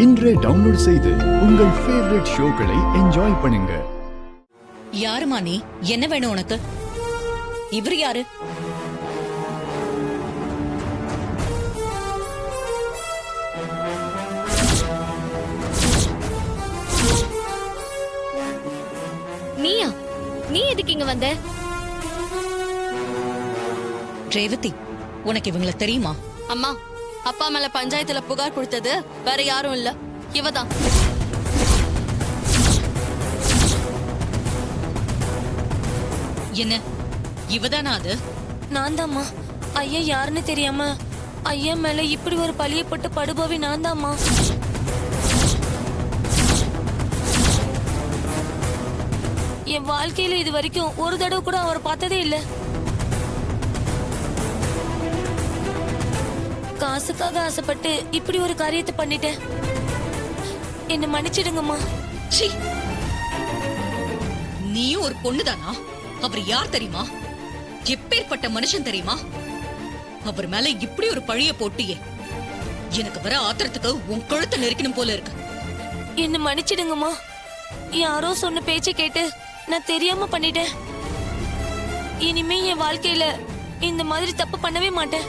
இன்றே டவுன்லோட் செய்து உங்கள் ஃபேவரட் ஷோக்களை என்ஜாய் பண்ணுங்க. யாருமா நீ? என்ன வேணும் உனக்கு? இவர் யாரு? நீயா? நீ எதுக்கு இங்க வந்த? ரேவதி, உனக்கு இவங்கள தெரியுமா? அம்மா, அப்பா மேல பஞ்சாயத்துல புகார் கொடுத்தது வேற யாரும் இல்ல, இவதான். என்ன, இவதானா அது? நான் தாம்மா. ஐயா யாருன்னு தெரியாம ஐயா மேல இப்படி ஒரு பழிய போட்டு படுபாவி நான் தாம்மா. என் வாழ்க்கையில இது வரைக்கும் ஒரு தடவை கூட அவரை பார்த்ததே இல்ல. காசுக்காக ஆசைப்பட்டு இப்படி ஒரு காரியத்தை பண்ணிட்டேன். என்ன மன்னிச்சிடுங்கம்மா. சீ, நீயும் ஒரு பொண்ணுதானா? அவர் யார் தெரியுமா? எப்பேற்பட்ட மனுஷன் தெரியுமா? அவர் மேல இப்படி ஒரு பழிய போட்டியே, எனக்கு வர ஆத்திரத்துக்கு உன் கழுத்தை நெருக்கணும் போல இருக்கு. என்ன மன்னிச்சிடுங்கம்மா. யாரோ சொன்ன பேச்சை கேட்டு நான் தெரியாம பண்ணிட்டேன். இனிமே என் வாழ்க்கையில இந்த மாதிரி தப்பு பண்ணவே மாட்டேன்.